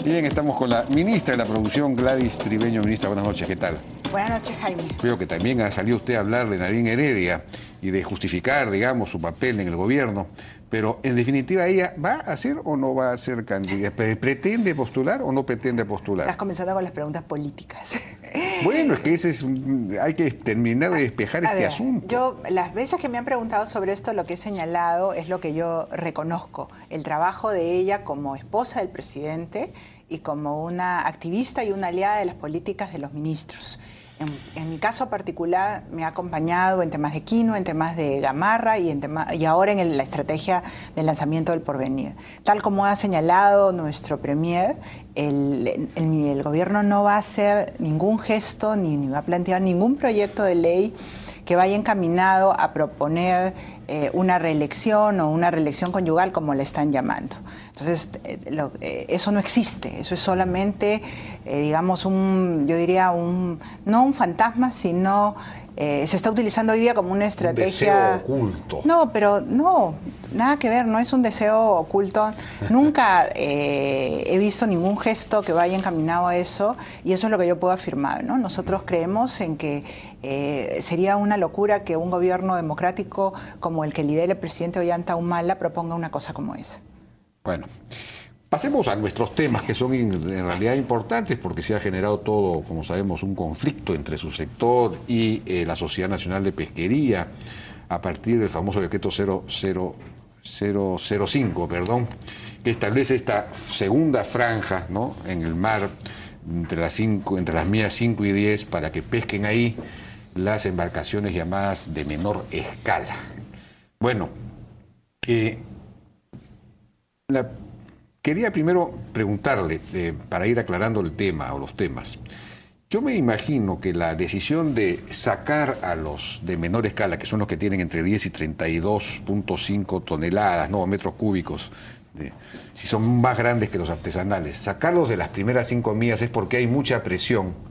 Bien, estamos con la ministra de la Producción, Gladys Tribeño. Ministra, buenas noches, ¿qué tal? Buenas noches, Jaime. Creo que también ha salido usted a hablar de Nadine Heredia y de justificar, digamos, su papel en el gobierno. Pero, en definitiva, ¿ella va a ser o no va a ser candidata? ¿Pretende postular o no pretende postular? Estás comenzando con las preguntas políticas. Bueno, es que hay que terminar de despejar este asunto. Yo, las veces que me han preguntado sobre esto, lo que he señalado es lo que yo reconozco. El trabajo de ella como esposa del presidente y como una activista y una aliada de las políticas de los ministros. En mi caso particular me ha acompañado en temas de Quino, en temas de Gamarra y ahora en la estrategia del lanzamiento del Porvenir. Tal como ha señalado nuestro premier, el gobierno no va a hacer ningún gesto ni va a plantear ningún proyecto de ley que vaya encaminado a proponer una reelección o una reelección conyugal, como le están llamando. Entonces, eso no existe, eso es solamente, digamos, yo diría, no un fantasma, sino se está utilizando hoy día como una estrategia... Un deseo oculto. No, pero no, nada que ver, no es un deseo oculto. Nunca he visto ningún gesto que vaya encaminado a eso, y eso es lo que yo puedo afirmar, ¿no? Nosotros creemos en que sería una locura que un gobierno democrático como el que lidera el presidente Ollanta Humala proponga una cosa como esa. Bueno, pasemos a nuestros temas, que son en realidad importantes, porque se ha generado todo, como sabemos, un conflicto entre su sector y la Sociedad Nacional de Pesquería, a partir del famoso decreto 005, que establece esta segunda franja, ¿no?, en el mar, entre las mías 5 y 10, para que pesquen ahí las embarcaciones llamadas de menor escala. Bueno, quería primero preguntarle, para ir aclarando el tema o los temas. Yo me imagino que la decisión de sacar a los de menor escala, que son los que tienen entre 10 y 32.5 toneladas, ¿no?, metros cúbicos, si son más grandes que los artesanales, sacarlos de las primeras 5 millas es porque hay mucha presión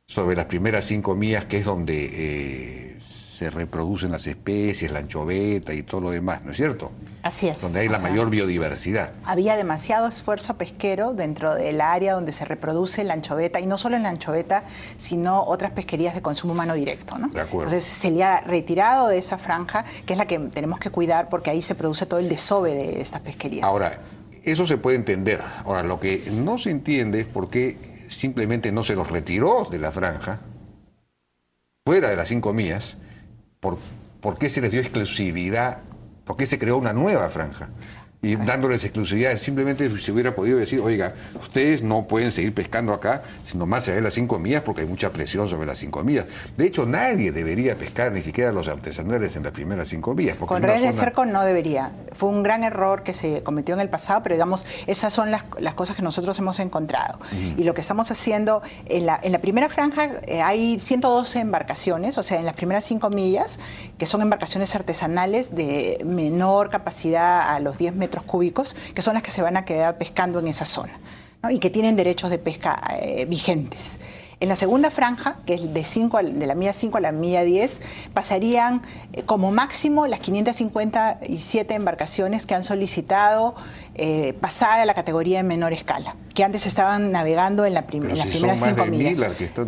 sobre las primeras 5 millas, que es donde se reproducen las especies, la anchoveta y todo lo demás, ¿no es cierto? Así es. Donde hay la mayor biodiversidad. Había demasiado esfuerzo pesquero dentro del área donde se reproduce la anchoveta, y no solo en la anchoveta, sino otras pesquerías de consumo humano directo, ¿no? De acuerdo. Entonces se le ha retirado de esa franja, que es la que tenemos que cuidar, porque ahí se produce todo el desove de estas pesquerías. Ahora, eso se puede entender. Ahora, lo que no se entiende es por qué simplemente no se los retiró de la franja, fuera de las 5 millas, ¿por qué se les dio exclusividad? ¿Por qué se creó una nueva franja? Y dándoles exclusividad, simplemente se hubiera podido decir, oiga, ustedes no pueden seguir pescando acá, sino más allá de las 5 millas, porque hay mucha presión sobre las 5 millas. De hecho, nadie debería pescar, ni siquiera los artesanales, en las primeras 5 millas. Con redes de cerco no debería. Fue un gran error que se cometió en el pasado, pero digamos, esas son las cosas que nosotros hemos encontrado. Y lo que estamos haciendo, en la primera franja hay 112 embarcaciones, o sea, en las primeras 5 millas, que son embarcaciones artesanales de menor capacidad a los 10 metros cúbicos, que son las que se van a quedar pescando en esa zona, ¿no?, y que tienen derechos de pesca vigentes. En la segunda franja, que es de la milla 5 a la milla 10, pasarían como máximo las 557 embarcaciones que han solicitado pasar a la la categoría de menor escala, que antes estaban navegando en las primeras 5 millas.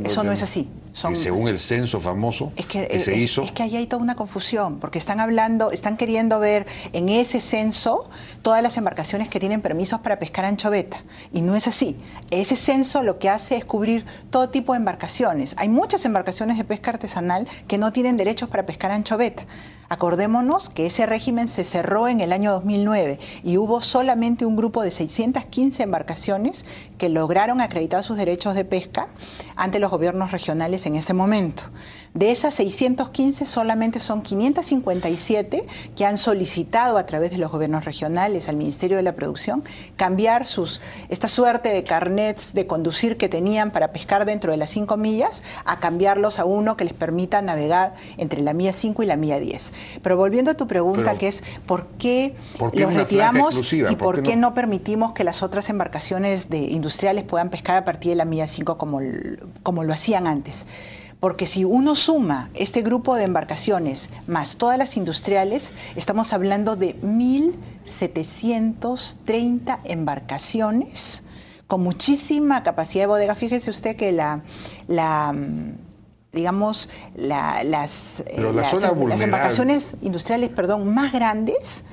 Eso no es así. Según el censo famoso que se hizo. Es que ahí hay toda una confusión, porque están queriendo ver en ese censo todas las embarcaciones que tienen permisos para pescar anchoveta, y no es así. Ese censo lo que hace es cubrir todo tipo de embarcaciones. Hay muchas embarcaciones de pesca artesanal que no tienen derechos para pescar anchoveta. Acordémonos que ese régimen se cerró en el año 2009 y hubo solamente un grupo de 615 embarcaciones que lograron acreditar sus derechos de pesca ante los gobiernos regionales en ese momento. De esas 615, solamente son 557 que han solicitado a través de los gobiernos regionales al Ministerio de la Producción cambiar esta suerte de carnets de conducir que tenían para pescar dentro de las 5 millas a cambiarlos a uno que les permita navegar entre la milla 5 y la milla 10. Pero volviendo a tu pregunta, que es ¿por qué los retiramos y por qué no permitimos que las otras embarcaciones industriales puedan pescar a partir de la milla 5 como lo hacían antes? Porque si uno suma este grupo de embarcaciones más todas las industriales, estamos hablando de 1.730 embarcaciones con muchísima capacidad de bodega. Fíjese usted que digamos, las embarcaciones industriales, más grandes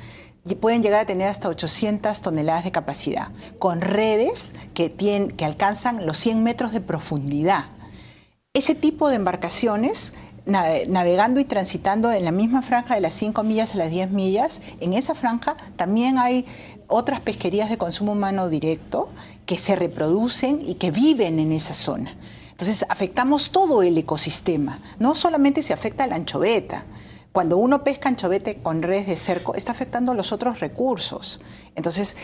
pueden llegar a tener hasta 800 toneladas de capacidad, con redes que alcanzan los 100 metros de profundidad. Ese tipo de embarcaciones, navegando y transitando en la misma franja de las 5 millas a las 10 millas, en esa franja también hay otras pesquerías de consumo humano directo que se reproducen y que viven en esa zona. Entonces afectamos todo el ecosistema, no solamente se afecta a la anchoveta. Cuando uno pesca anchovete con redes de cerco, está afectando los otros recursos. Entonces,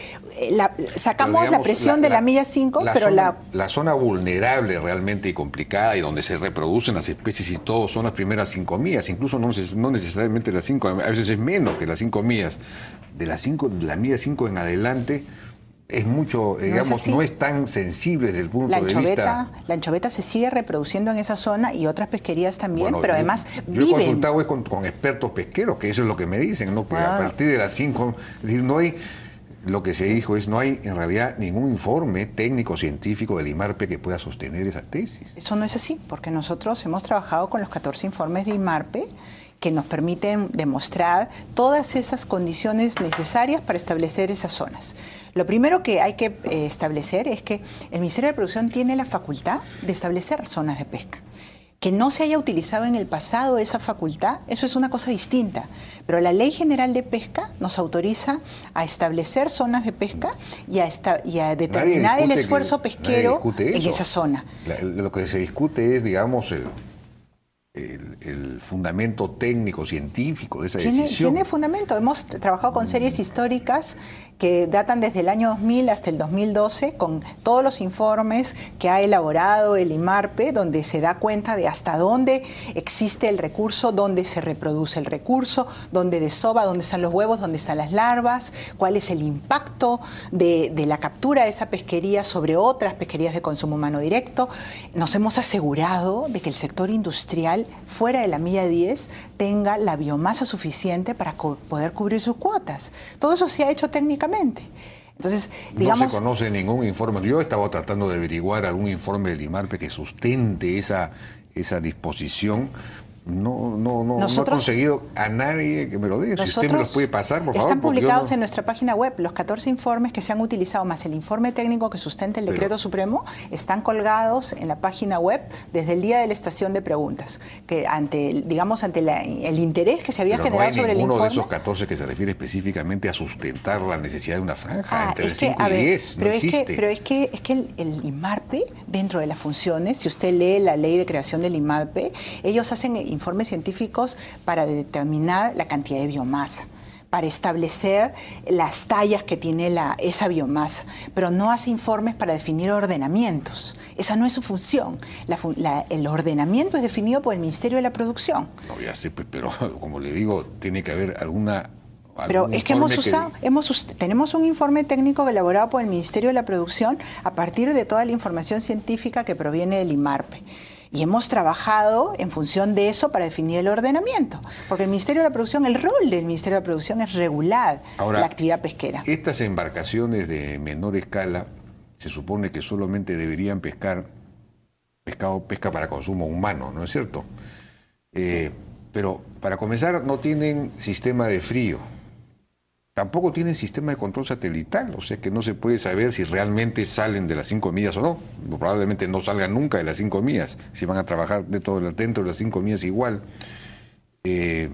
sacamos la presión de la milla 5, pero la zona vulnerable realmente y complicada y donde se reproducen las especies y todo son las primeras 5 millas, incluso no necesariamente las 5, a veces es menos que las 5 millas. De la milla 5 en adelante es mucho, digamos, no es tan sensible desde el punto de vista. La anchoveta se sigue reproduciendo en esa zona y otras pesquerías también, bueno, pero además yo he consultado con expertos pesqueros, que eso es lo que me dicen, ¿no? Que a partir de las 5, es decir, no hay, lo que se dijo es, no hay en realidad ningún informe técnico científico del IMARPE que pueda sostener esa tesis. Eso no es así, porque nosotros hemos trabajado con los 14 informes de IMARPE que nos permiten demostrar todas esas condiciones necesarias para establecer esas zonas. Lo primero que hay que establecer es que el Ministerio de Producción tiene la facultad de establecer zonas de pesca. Que no se haya utilizado en el pasado esa facultad, eso es una cosa distinta. Pero la Ley General de Pesca nos autoriza a establecer zonas de pesca y a determinar el esfuerzo pesquero en esa zona. Lo que se discute es, digamos, el fundamento técnico, científico de esa decisión. Tiene fundamento. Hemos trabajado con series históricas que datan desde el año 2000 hasta el 2012, con todos los informes que ha elaborado el IMARPE, donde se da cuenta de hasta dónde existe el recurso, dónde se reproduce el recurso, dónde desova, dónde están los huevos, dónde están las larvas, cuál es el impacto de la captura de esa pesquería sobre otras pesquerías de consumo humano directo. Nos hemos asegurado de que el sector industrial fuera de la milla 10 tenga la biomasa suficiente para poder cubrir sus cuotas. Todo eso se ha hecho técnicamente. Entonces, digamos, no se conoce ningún informe. Yo estaba tratando de averiguar algún informe del IMARPE que sustente esa disposición. No he conseguido a nadie que me lo diga. Si usted me los puede pasar, por favor. Están publicados en nuestra página web. Los 14 informes que se han utilizado, más el informe técnico que sustenta el Decreto Supremo, están colgados en la página web desde el día de la estación de preguntas. Que ante el interés que se había generado sobre el informe. Uno de esos 14 que se refiere específicamente a sustentar la necesidad de una franja entre el 5 y 10. No existe. Pero es que el IMARPE, dentro de las funciones, si usted lee la ley de creación del IMARPE, ellos hacen informes científicos para determinar la cantidad de biomasa, para establecer las tallas que tiene esa biomasa, pero no hace informes para definir ordenamientos. Esa no es su función. El ordenamiento es definido por el Ministerio de la Producción. No, ya sé, pero como le digo, tiene que haber pero es que tenemos un informe técnico elaborado por el Ministerio de la Producción a partir de toda la información científica que proviene del IMARPE. Y hemos trabajado en función de eso para definir el ordenamiento. Porque el Ministerio de la Producción, el rol del Ministerio de la Producción es regular la actividad pesquera. Estas embarcaciones de menor escala se supone que solamente deberían pesca para consumo humano, ¿no es cierto? Pero para comenzar no tienen sistema de frío. Tampoco tienen sistema de control satelital, o sea que no se puede saber si realmente salen de las 5 millas o no. Probablemente no salgan nunca de las 5 millas, si van a trabajar dentro de las 5 millas igual. Es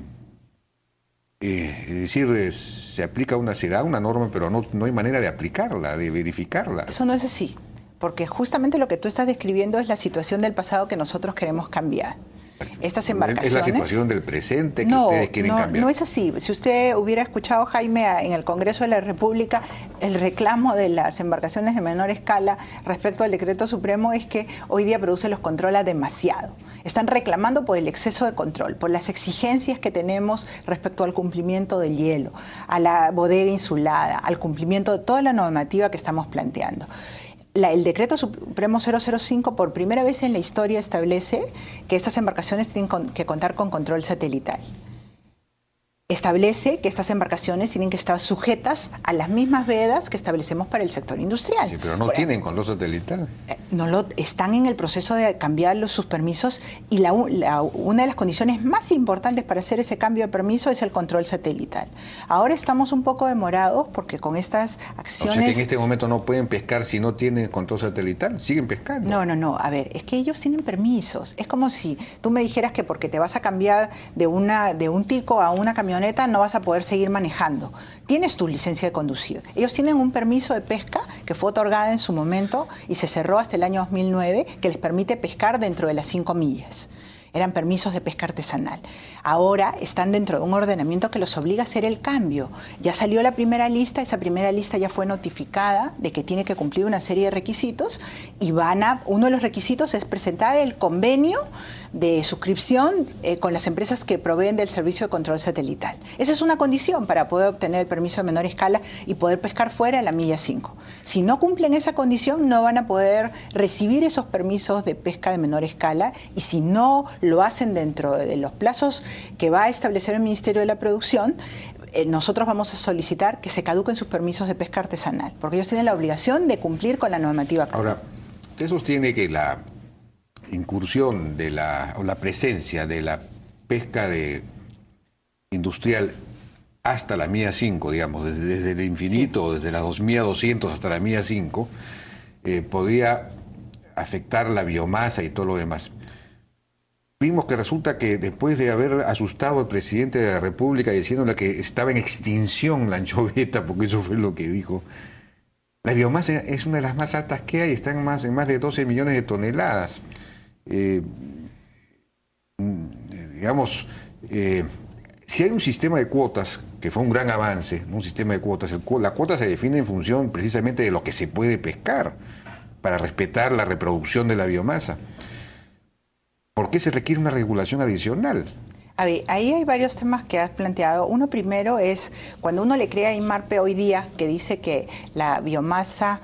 decir, se aplica será una norma, pero no hay manera de aplicarla, de verificarla. Eso no es así, porque justamente lo que tú estás describiendo es la situación del pasado que nosotros queremos cambiar. Estas embarcaciones... Es la situación del presente que ustedes quieren cambiar. No es así. Si usted hubiera escuchado, Jaime, en el Congreso de la República, el reclamo de las embarcaciones de menor escala respecto al Decreto Supremo es que hoy día Produce los controla demasiado. Están reclamando por el exceso de control, por las exigencias que tenemos respecto al cumplimiento del hielo, a la bodega insulada, al cumplimiento de toda la normativa que estamos planteando. El Decreto Supremo 005 por primera vez en la historia establece que estas embarcaciones tienen que contar con control satelital. establece que estas embarcaciones tienen que estar sujetas a las mismas vedas que establecemos para el sector industrial. Sí, pero no tienen control satelital. Están en el proceso de cambiar sus permisos y una de las condiciones más importantes para hacer ese cambio de permiso es el control satelital. Ahora estamos un poco demorados porque con estas acciones... O sea que en este momento no pueden pescar si no tienen control satelital, siguen pescando. No, a ver, es que ellos tienen permisos. Es como si tú me dijeras que porque te vas a cambiar de un tico a una camioneta no vas a poder seguir manejando. Tienes tu licencia de conducir. Ellos tienen un permiso de pesca que fue otorgada en su momento y se cerró hasta el año 2009 que les permite pescar dentro de las 5 millas. Eran permisos de pesca artesanal. Ahora están dentro de un ordenamiento que los obliga a hacer el cambio. Ya salió la primera lista, esa primera lista ya fue notificada de que tiene que cumplir una serie de requisitos y uno de los requisitos es presentar el convenio de suscripción con las empresas que proveen del servicio de control satelital. Esa es una condición para poder obtener el permiso de menor escala y poder pescar fuera de la milla 5. Si no cumplen esa condición, no van a poder recibir esos permisos de pesca de menor escala y si no lo hacen dentro de los plazos que va a establecer el Ministerio de la Producción, nosotros vamos a solicitar que se caduquen sus permisos de pesca artesanal, porque ellos tienen la obligación de cumplir con la normativa. Ahora, usted sostiene que la incursión o la presencia de la pesca industrial hasta la milla 5, digamos, desde el infinito, sí, desde la 2200 hasta la milla 5, podía afectar la biomasa y todo lo demás. Vimos que resulta que después de haber asustado al presidente de la República diciéndole que estaba en extinción la anchoveta, porque eso fue lo que dijo, la biomasa es una de las más altas que hay, está en más de 12 millones de toneladas. Digamos, si hay un sistema de cuotas, que fue un gran avance, un sistema de cuotas, la cuota se define en función precisamente de lo que se puede pescar, para respetar la reproducción de la biomasa. ¿Por qué se requiere una regulación adicional? A ver, ahí hay varios temas que has planteado. Uno primero es cuando uno le crea a INMARPE hoy día, que dice que la biomasa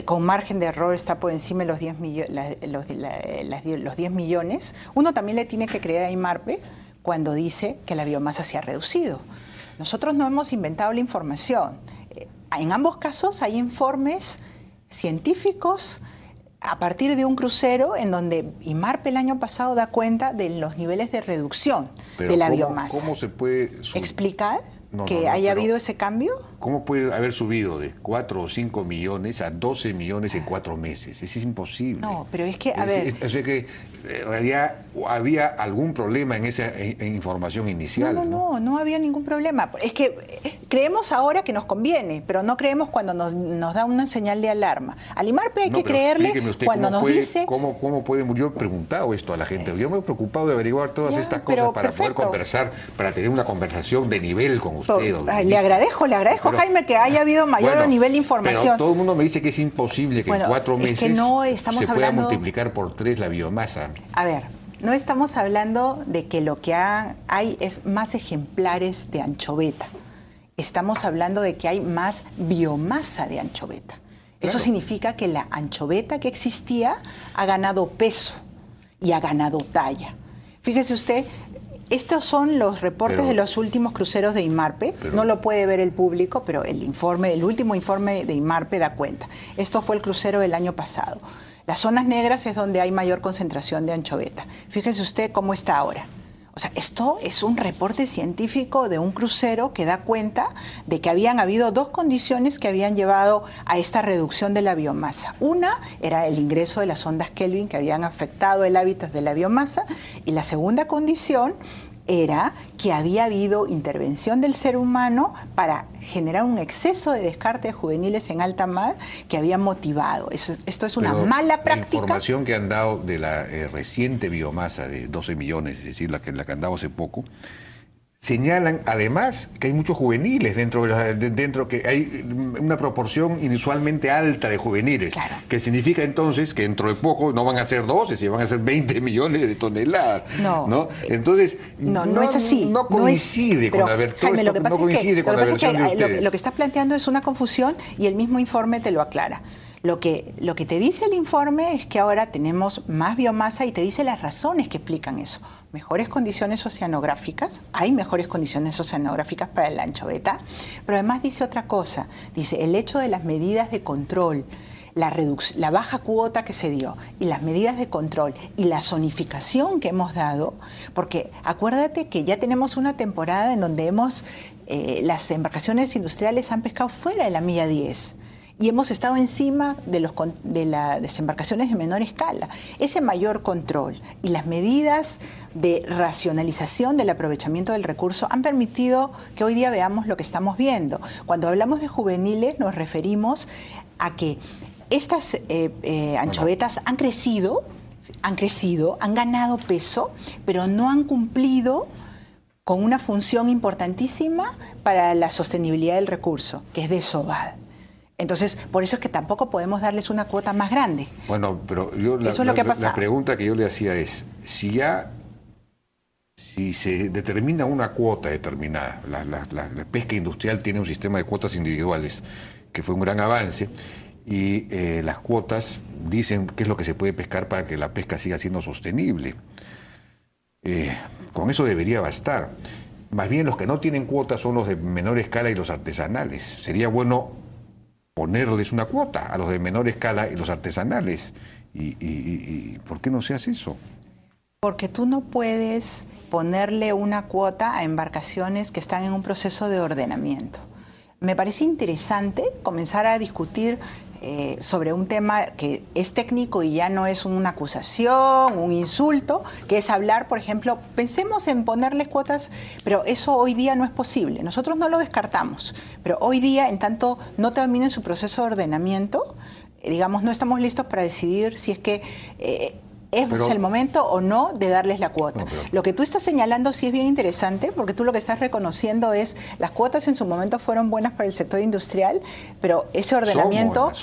con margen de error está por encima de los 10 millones, uno también le tiene que creer a INMARPE cuando dice que la biomasa se ha reducido. Nosotros no hemos inventado la información. En ambos casos hay informes científicos a partir de un crucero en donde INMARPE el año pasado da cuenta de los niveles de reducción de la biomasa. ¿Cómo se puede explicar que haya habido ese cambio? ¿Cómo puede haber subido de 4 o 5 millones a 12 millones en 4 meses? Eso es imposible. No, pero es que, a ver... Es que en realidad había algún problema en esa información inicial. No había ningún problema. Es que creemos ahora que nos conviene, pero no creemos cuando nos da una señal de alarma. Al INMARPE hay que creerle cuando nos dice... ¿Cómo puede? Yo he preguntado esto a la gente. Yo me he preocupado de averiguar todas estas cosas para poder conversar, para tener una conversación de nivel con usted. Le agradezco, Jaime, que haya habido mayor nivel de información. Pero todo el mundo me dice que es imposible que en 4 meses se pueda multiplicar por 3 la biomasa. A ver, no estamos hablando de que lo que hay es más ejemplares de anchoveta. Estamos hablando de que hay más biomasa de anchoveta. Eso significa que la anchoveta que existía ha ganado peso y ha ganado talla. Fíjese usted, estos son los reportes de los últimos cruceros de INMARPE. No lo puede ver el público, pero el último informe de INMARPE da cuenta. Esto fue el crucero del año pasado. Las zonas negras es donde hay mayor concentración de anchoveta. Fíjese usted cómo está ahora. O sea, esto es un reporte científico de un crucero que da cuenta de que habían habido 2 condiciones que habían llevado a esta reducción de la biomasa. Una era el ingreso de las ondas Kelvin que habían afectado el hábitat de la biomasa y la segunda condición era que había habido intervención del ser humano para generar un exceso de descarte de juveniles en alta mar que había motivado. Esto es una mala práctica. La información que han dado de la reciente biomasa de 12 millones, es decir, la que han dado hace poco, señalan además que hay muchos juveniles dentro que hay una proporción inusualmente alta de juveniles, claro, que significa entonces que dentro de poco no van a ser 12, sino van a ser 20 millones de toneladas. No. Entonces, no es así. No coincide con la versión de ustedes. Lo que estás planteando es una confusión y el mismo informe te lo aclara. Lo que te dice el informe es que ahora tenemos más biomasa y te dice las razones que explican eso. Mejores condiciones oceanográficas, hay mejores condiciones oceanográficas para la anchoveta, pero además dice otra cosa, dice el hecho de las medidas de control, la baja cuota que se dio y las medidas de control y la zonificación que hemos dado, porque acuérdate que ya tenemos una temporada en donde las embarcaciones industriales han pescado fuera de la milla 10 y hemos estado encima de las embarcaciones de menor escala. Ese mayor control y las medidas de racionalización del aprovechamiento del recurso han permitido que hoy día veamos lo que estamos viendo. Cuando hablamos de juveniles nos referimos a que estas anchovetas han crecido, han ganado peso, pero no han cumplido con una función importantísima para la sostenibilidad del recurso, que es desovar. Entonces, por eso es que tampoco podemos darles una cuota más grande. Bueno, pero yo la pregunta que yo le hacía es, si se determina una cuota determinada, la pesca industrial tiene un sistema de cuotas individuales, que fue un gran avance, y las cuotas dicen qué es lo que se puede pescar para que la pesca siga siendo sostenible. Con eso debería bastar. Más bien los que no tienen cuotas son los de menor escala y los artesanales. Sería bueno ponerles una cuota a los de menor escala y los artesanales. ¿Y por qué no se hace eso? Porque tú no puedes ponerle una cuota a embarcaciones que están en un proceso de ordenamiento. Me parece interesante comenzar a discutir sobre un tema que es técnico y ya no es una acusación, un insulto, que es hablar, por ejemplo, pensemos en ponerles cuotas, pero eso hoy día no es posible. Nosotros no lo descartamos, pero hoy día, en tanto no termine su proceso de ordenamiento, digamos, no estamos listos para decidir si es que es el momento o no de darles la cuota. No, lo que tú estás señalando sí es bien interesante, porque tú lo que estás reconociendo es las cuotas en su momento fueron buenas para el sector industrial, pero ese ordenamiento,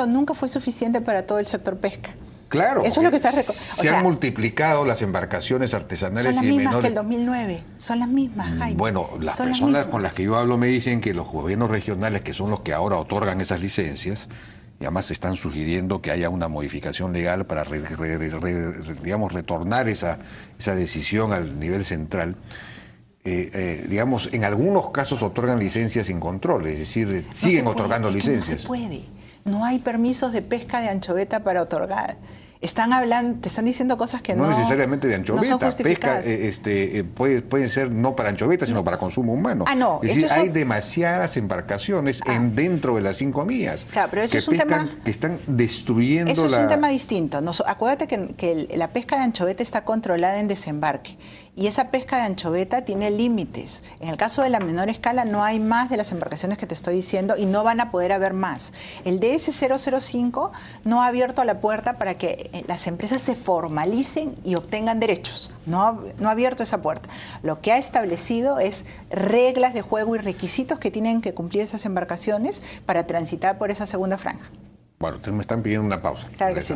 nunca fue suficiente para todo el sector pesca. Claro, eso es lo que estás se han multiplicado las embarcaciones artesanales y menores. Son las mismas que el 2009, son las mismas, Jaime. Bueno, las personas con las que yo hablo me dicen que los gobiernos regionales, que son los que ahora otorgan esas licencias, y además están sugiriendo que haya una modificación legal para, digamos, retornar esa decisión al nivel central. Digamos, en algunos casos otorgan licencias sin control, es decir, siguen otorgando licencias. No se puede, no hay permisos de pesca de anchoveta para otorgar. Te están diciendo cosas que no necesariamente de anchoveta, no son pesca pueden ser no para anchoveta, sino para consumo humano. No, es decir, hay demasiadas embarcaciones dentro de las 5 millas claro, pero eso que están destruyendo eso es un tema distinto. Acuérdate que la pesca de anchoveta está controlada en desembarque y esa pesca de anchoveta tiene límites. En el caso de la menor escala no hay más de las embarcaciones que te estoy diciendo y no van a poder haber más. El DS005 no ha abierto la puerta para que las empresas se formalicen y obtengan derechos. No ha abierto esa puerta. Lo que ha establecido es reglas de juego y requisitos que tienen que cumplir esas embarcaciones para transitar por esa segunda franja. Bueno, ustedes me están pidiendo una pausa. Claro que sí.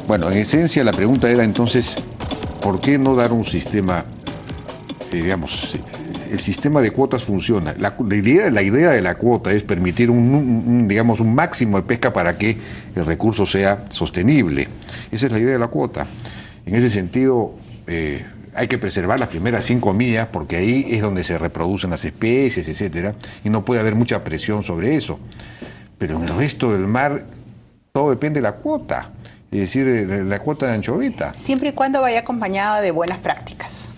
Bueno, en esencia la pregunta era entonces, ¿por qué no dar un sistema, digamos, el sistema de cuotas funciona? La idea de la cuota es permitir digamos, un máximo de pesca para que el recurso sea sostenible. Esa es la idea de la cuota. En ese sentido, hay que preservar las primeras 5 millas porque ahí es donde se reproducen las especies, etcétera, y no puede haber mucha presión sobre eso. Pero en el resto del mar todo depende de la cuota. Es decir, la cuota de anchoveta. Siempre y cuando vaya acompañada de buenas prácticas.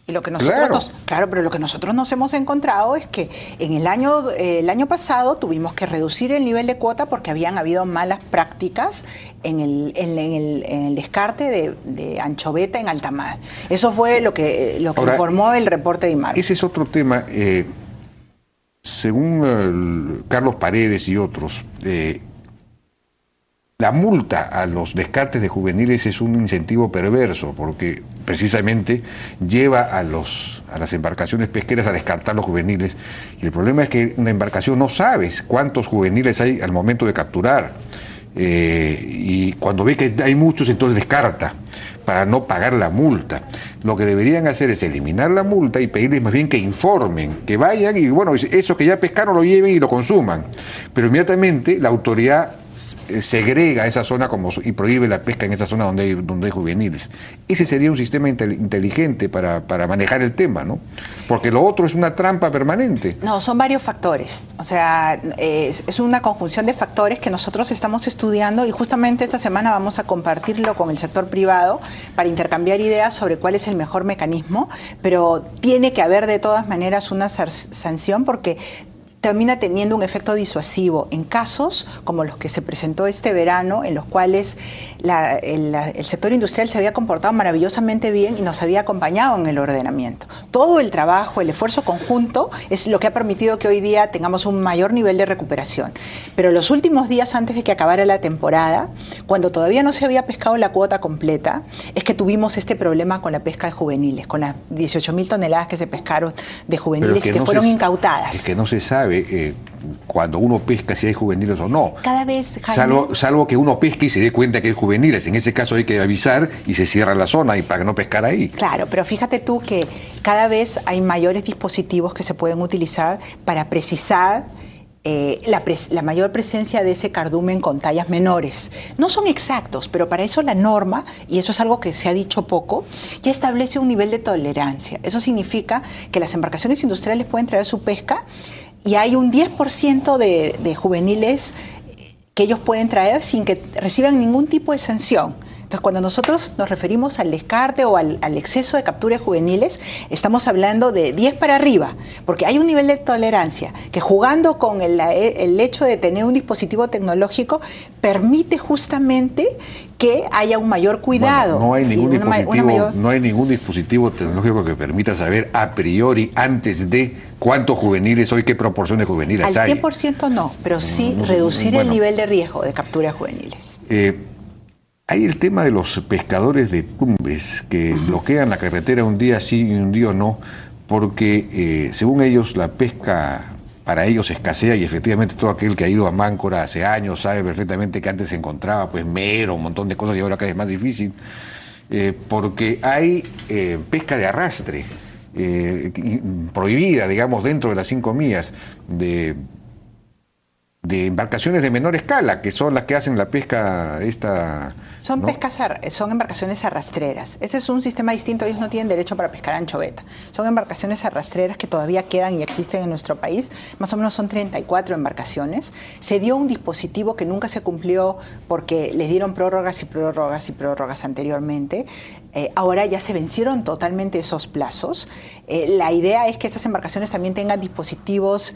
Y lo que nosotros pero lo que nosotros nos hemos encontrado es que en el año pasado tuvimos que reducir el nivel de cuota porque habían habido malas prácticas en el descarte de anchoveta en alta mar. Eso fue lo que ahora, informó el reporte de IMAR. Ese es otro tema. Según Carlos Paredes y otros, la multa a los descartes de juveniles es un incentivo perverso porque precisamente lleva a las embarcaciones pesqueras a descartar los juveniles. Y el problema es que una embarcación no sabe cuántos juveniles hay al momento de capturar. Y cuando ve que hay muchos, entonces descarta. para no pagar la multa. Lo que deberían hacer es eliminar la multa y pedirles más bien que informen, que vayan y bueno, eso que ya pescaron lo lleven y lo consuman. Pero inmediatamente la autoridad segrega esa zona y prohíbe la pesca en esa zona donde hay juveniles. Ese sería un sistema inteligente para manejar el tema, ¿no? Porque lo otro es una trampa permanente. No, son varios factores. O sea, es una conjunción de factores que nosotros estamos estudiando y justamente esta semana vamos a compartirlo con el sector privado para intercambiar ideas sobre cuál es el mejor mecanismo, pero tiene que haber de todas maneras una sanción porque termina teniendo un efecto disuasivo en casos como los que se presentó este verano, en los cuales el sector industrial se había comportado maravillosamente bien y nos había acompañado en el ordenamiento. Todo el trabajo, el esfuerzo conjunto es lo que ha permitido que hoy día tengamos un mayor nivel de recuperación. Pero los últimos días antes de que acabara la temporada, cuando todavía no se había pescado la cuota completa, es que tuvimos este problema con la pesca de juveniles, con las 18.000 toneladas que se pescaron de juveniles y que fueron incautadas. Es que no se sabe cuando uno pesca si hay juveniles o no. Cada vez, Jaime, salvo que uno pesque y se dé cuenta que hay juveniles. En ese caso hay que avisar y se cierra la zona y para no pescar ahí. Claro, pero fíjate tú que cada vez hay mayores dispositivos que se pueden utilizar para precisar la mayor presencia de ese cardumen con tallas menores. No son exactos, pero para eso la norma, y eso es algo que se ha dicho poco, ya establece un nivel de tolerancia. Eso significa que las embarcaciones industriales pueden traer su pesca y hay un 10% de juveniles que ellos pueden traer sin que reciban ningún tipo de sanción. Entonces, cuando nosotros nos referimos al descarte o al exceso de captura de juveniles, estamos hablando de 10 para arriba, porque hay un nivel de tolerancia que jugando con el hecho de tener un dispositivo tecnológico permite justamente que haya un mayor cuidado. Bueno, no hay ningún dispositivo tecnológico que permita saber a priori, antes de cuántos juveniles o qué proporción de juveniles hay. Al 100% no, pero sí reducir el nivel de riesgo de captura de juveniles. Hay el tema de los pescadores de Tumbes que bloquean la carretera un día sí y un día no, porque según ellos la pesca para ellos escasea y efectivamente todo aquel que ha ido a Máncora hace años sabe perfectamente que antes se encontraba pues mero, un montón de cosas y ahora cada vez es más difícil, porque hay pesca de arrastre prohibida, digamos, dentro de las 5 millas de embarcaciones de menor escala, que son las que hacen la pesca esta... Son embarcaciones arrastreras. Ese es un sistema distinto, ellos no tienen derecho para pescar anchoveta. Son embarcaciones arrastreras que todavía quedan y existen en nuestro país. Más o menos son 34 embarcaciones. Se dio un dispositivo que nunca se cumplió porque les dieron prórrogas y prórrogas y prórrogas anteriormente. Ahora ya se vencieron totalmente esos plazos. La idea es que estas embarcaciones también tengan dispositivos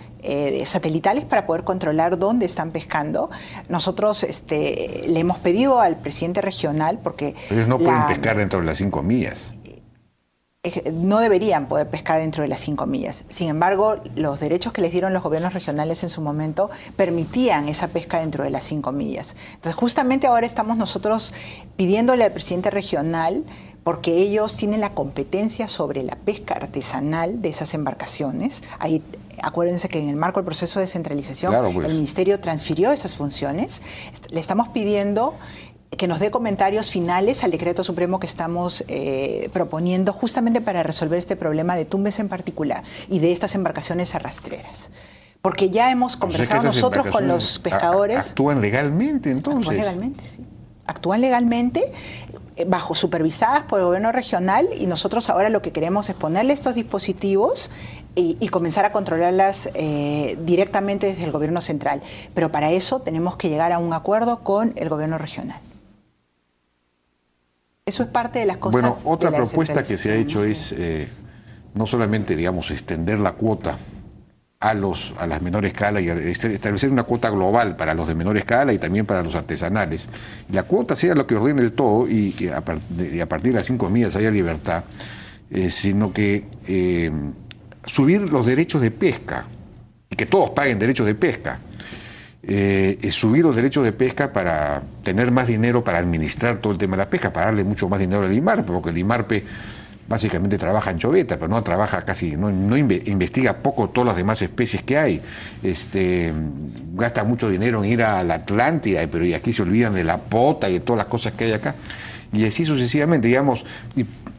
satelitales para poder controlar dónde están pescando. Nosotros le hemos pedido al presidente regional porque... Ellos no pueden pescar dentro de las 5 millas. No deberían poder pescar dentro de las 5 millas. Sin embargo, los derechos que les dieron los gobiernos regionales en su momento permitían esa pesca dentro de las 5 millas. Entonces, justamente ahora estamos nosotros pidiéndole al presidente regional, porque ellos tienen la competencia sobre la pesca artesanal de esas embarcaciones. Ahí, acuérdense que en el marco del proceso de descentralización, claro, pues, el Ministerio transfirió esas funciones. Le estamos pidiendo que nos dé comentarios finales al decreto supremo que estamos proponiendo justamente para resolver este problema de Tumbes en particular y de estas embarcaciones arrastreras. Porque ya hemos conversado nosotros con los pescadores. ¿Actúan legalmente entonces? Actúan legalmente, sí. Actúan legalmente, supervisadas por el gobierno regional, y nosotros ahora lo que queremos es ponerle estos dispositivos y comenzar a controlarlas directamente desde el gobierno central. Pero para eso tenemos que llegar a un acuerdo con el gobierno regional. Eso es parte de las cosas. Bueno, otra propuesta que se ha hecho es no solamente, digamos, extender la cuota a las menor escala y establecer una cuota global para los de menor escala y también para los artesanales. La cuota sea lo que ordene el todo y a partir de las 5 millas haya libertad, sino que subir los derechos de pesca y que todos paguen derechos de pesca. Subir los derechos de pesca para tener más dinero para administrar todo el tema de la pesca, para darle mucho más dinero al IMARPE, porque el IMARPE básicamente trabaja anchoveta, pero no trabaja casi, no investiga poco todas las demás especies que hay. Gasta mucho dinero en ir a la Atlántida, pero y aquí se olvidan de la pota y de todas las cosas que hay acá. y así sucesivamente, digamos,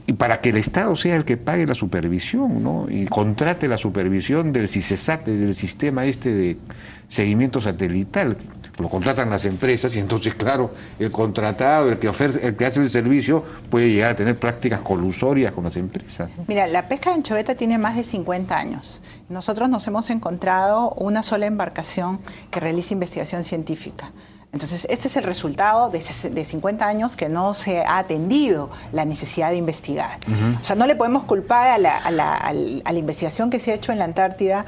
y para que el Estado sea el que pague la supervisión, ¿no? Y contrate la supervisión del CISESAT, del sistema de seguimiento satelital. Lo contratan las empresas y entonces, claro, el contratado, el que hace el servicio, puede llegar a tener prácticas colusorias con las empresas. Mira, la pesca de anchoveta tiene más de 50 años. Nosotros nos hemos encontrado una sola embarcación que realiza investigación científica. Entonces, este es el resultado de 50 años que no se ha atendido la necesidad de investigar. O sea, no le podemos culpar a la investigación que se ha hecho en la Antártida,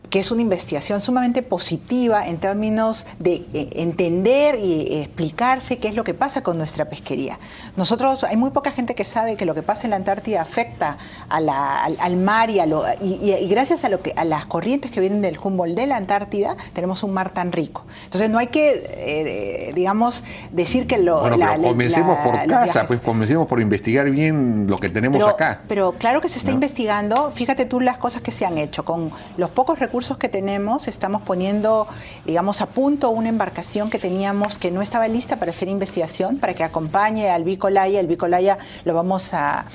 que es una investigación sumamente positiva en términos de entender y explicarse qué es lo que pasa con nuestra pesquería. Nosotros, hay muy poca gente que sabe que lo que pasa en la Antártida afecta al mar y gracias a las corrientes que vienen del Humboldt de la Antártida, tenemos un mar tan rico. Entonces no hay que, digamos, decir que Bueno, pero comencemos por casa, pues comencemos por investigar bien lo que tenemos acá. Pero claro que se está investigando. Fíjate tú las cosas que se han hecho. Con los pocos recursos que tenemos, estamos poniendo, digamos, a punto una embarcación que teníamos que no estaba lista para hacer investigación, para que acompañe al Bicolaya. El Bicolaya le vamos a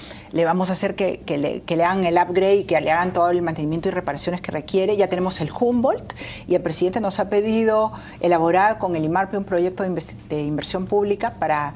hacer que le hagan el upgrade y que le hagan todo el mantenimiento y reparaciones que requiere. Ya tenemos el Humboldt y el presidente nos ha pedido elaborar con el IMARPE un proyecto de inversión pública para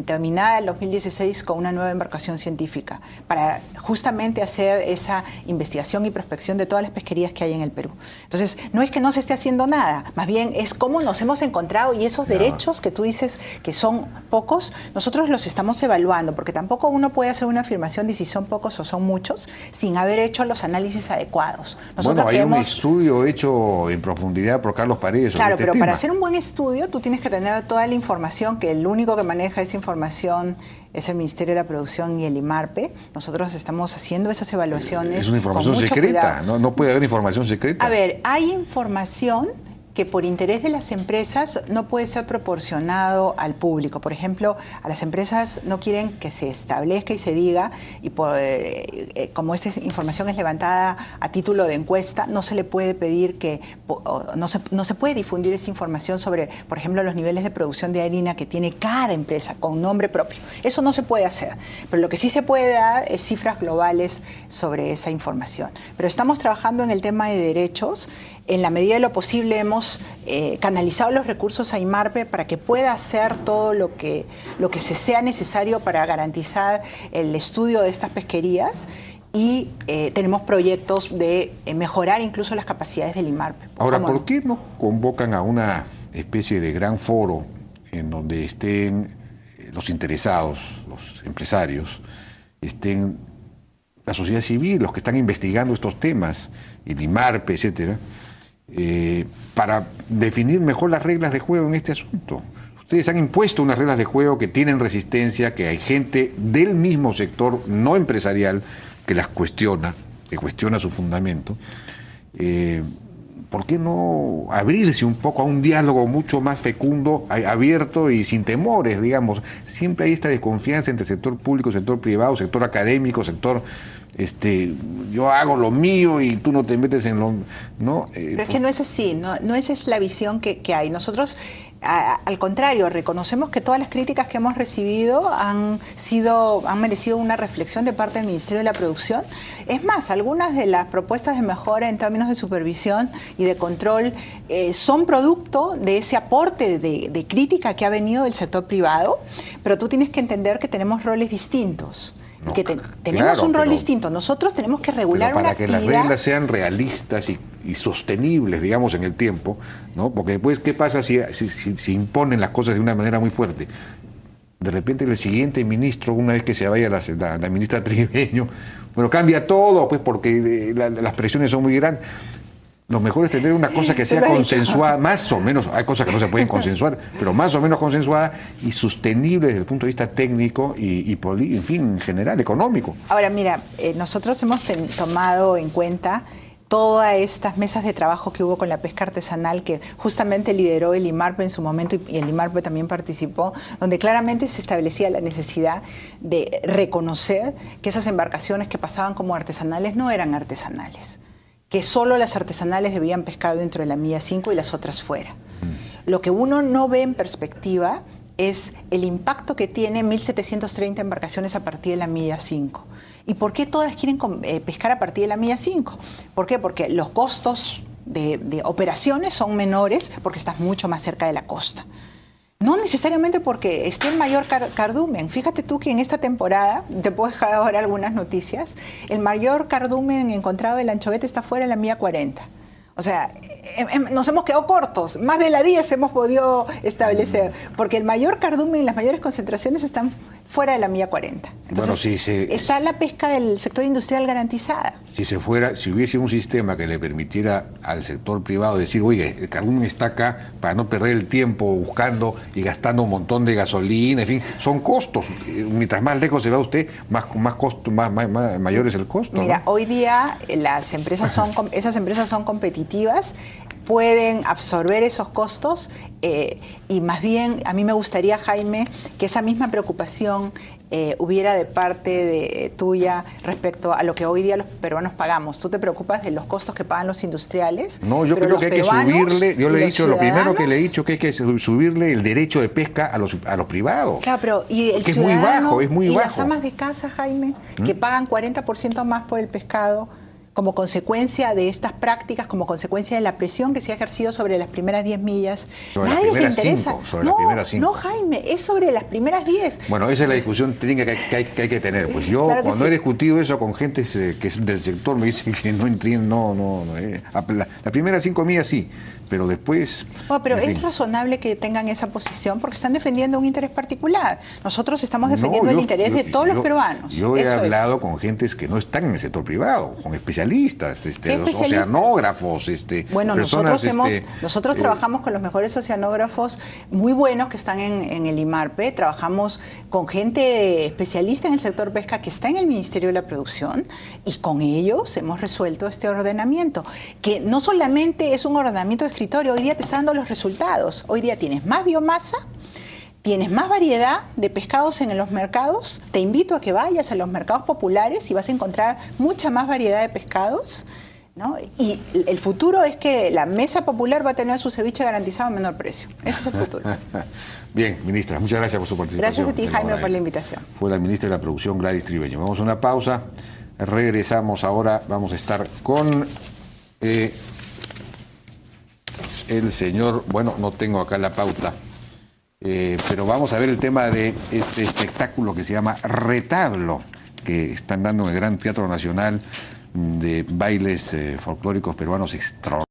terminada el 2016 con una nueva embarcación científica para justamente hacer esa investigación y prospección de todas las pesquerías que hay en el Perú. Entonces, no es que no se esté haciendo nada, más bien es cómo nos hemos encontrado y esos derechos que tú dices que son pocos, nosotros los estamos evaluando, porque tampoco uno puede hacer una afirmación de si son pocos o son muchos sin haber hecho los análisis adecuados. Nosotros hay un estudio hecho en profundidad por Carlos Paredes sobre claro, este pero tema. Para hacer un buen estudio tú tienes que tener toda la información, que el único que maneja esa información es el Ministerio de la Producción y el IMARPE. Nosotros estamos haciendo esas evaluaciones. Es una información secreta, no puede haber información secreta. A ver, hay información que por interés de las empresas no puede ser proporcionado al público. Por ejemplo, a las empresas no quieren que se establezca y se diga, y como esta información es levantada a título de encuesta, no se le puede pedir no se puede difundir esa información sobre, por ejemplo, los niveles de producción de harina que tiene cada empresa con nombre propio. Eso no se puede hacer, pero lo que sí se puede dar es cifras globales sobre esa información. Pero estamos trabajando en el tema de derechos. En la medida de lo posible hemos canalizado los recursos a IMARPE para que pueda hacer todo lo que se sea necesario para garantizar el estudio de estas pesquerías y tenemos proyectos de mejorar incluso las capacidades del IMARPE. Ahora, ¿por qué no convocan a una especie de gran foro en donde estén los interesados, los empresarios, estén la sociedad civil, los que están investigando estos temas, el IMARPE, etcétera? Para definir mejor las reglas de juego en este asunto? Ustedes han impuesto unas reglas de juego que tienen resistencia, que hay gente del mismo sector no empresarial que las cuestiona, que cuestiona su fundamento. ¿Por qué no abrirse un poco a un diálogo mucho más fecundo, abierto y sin temores, digamos? Siempre hay esta desconfianza entre sector público, sector privado, sector académico, sector... yo hago lo mío y tú no te metes en lo... ¿no? Pero es que no es así, no esa es la visión que hay. Nosotros, al contrario, reconocemos que todas las críticas que hemos recibido han merecido una reflexión de parte del Ministerio de la Producción. Es más, algunas de las propuestas de mejora en términos de supervisión y de control son producto de ese aporte de crítica que ha venido del sector privado, pero tú tienes que entender que tenemos roles distintos. No, que tenemos un rol distinto. Nosotros tenemos que regular una actividad... Para que las reglas sean realistas y sostenibles, digamos, en el tiempo, ¿no? Porque después, ¿qué pasa si imponen las cosas de una manera muy fuerte? De repente el siguiente ministro, una vez que se vaya la ministra Tribeño, bueno, cambia todo, pues porque las presiones son muy grandes. Lo mejor es tener una cosa que sea consensuada, más o menos, hay cosas que no se pueden consensuar, pero más o menos consensuada y sostenible desde el punto de vista técnico en fin, en general, económico. Ahora, mira, nosotros hemos tomado en cuenta todas estas mesas de trabajo que hubo con la pesca artesanal, que justamente lideró el IMARPE en su momento, y el IMARPE también participó, donde claramente se establecía la necesidad de reconocer que esas embarcaciones que pasaban como artesanales no eran artesanales, que solo las artesanales debían pescar dentro de la milla 5 y las otras fuera. Lo que uno no ve en perspectiva es el impacto que tiene 1.730 embarcaciones a partir de la milla 5. ¿Y por qué todas quieren pescar a partir de la milla 5? ¿Por qué? Porque los costos de operaciones son menores porque estás mucho más cerca de la costa. No necesariamente porque esté el mayor cardumen. Fíjate tú que en esta temporada, te puedo dejar ahora algunas noticias, el mayor cardumen encontrado de la anchoveta está fuera de la milla 40. O sea, nos hemos quedado cortos, más de la 10 hemos podido establecer, porque el mayor cardumen, las mayores concentraciones están fuera de la milla 40. Entonces, bueno, está la pesca del sector industrial garantizada. Si hubiese un sistema que le permitiera al sector privado decir, oye, el cardumen está acá para no perder el tiempo buscando y gastando un montón de gasolina, en fin, son costos. Mientras más lejos se va usted, mayor es el costo. Mira, ¿no? Hoy día esas empresas son competitivas, pueden absorber esos costos y más bien a mí me gustaría, Jaime, que esa misma preocupación hubiera de parte tuya respecto a lo que hoy día los peruanos pagamos. ¿Tú te preocupas de los costos que pagan los industriales? No, yo creo que hay que subirle, yo le he dicho, lo primero que le he dicho que hay que subirle el derecho de pesca a los privados. Claro, pero y el que es muy bajo, es muy bajo. bajo. Y las amas de casa, Jaime, que pagan 40% más por el pescado, como consecuencia de estas prácticas, como consecuencia de la presión que se ha ejercido sobre las primeras 10 millas. Nadie se interesa. No, Jaime, es sobre las primeras 10. Bueno, esa es la discusión técnica que hay que tener. Pues yo, claro cuando he discutido eso con gente que es del sector, me dicen que no entiendo, las primeras 5 millas sí, pero después... Bueno, pero es razonable que tengan esa posición porque están defendiendo un interés particular. Nosotros estamos defendiendo el interés de todos los peruanos. Yo he hablado con gentes que no están en el sector privado, con especialistas, los oceanógrafos, bueno, personas, nosotros trabajamos con los mejores oceanógrafos muy buenos que están en el IMARPE, trabajamos con gente especialista en el sector pesca que está en el Ministerio de la Producción y con ellos hemos resuelto este ordenamiento, que no solamente es un ordenamiento de escritorio, hoy día te está dando los resultados, hoy día tienes más biomasa, tienes más variedad de pescados en los mercados. Te invito a que vayas a los mercados populares y vas a encontrar mucha más variedad de pescados, ¿no? Y el futuro es que la mesa popular va a tener su ceviche garantizado a menor precio. Ese es el futuro. Bien, ministra, muchas gracias por su participación. Gracias a ti, Jaime, por la invitación. Fue la ministra de la Producción, Gladys Tribeño. Vamos a una pausa. Regresamos ahora. Vamos a estar con el señor... Bueno, no tengo acá la pauta. Pero vamos a ver el tema de este espectáculo que se llama Retablo, que están dando en el Gran Teatro Nacional, de bailes folclóricos peruanos extraordinarios.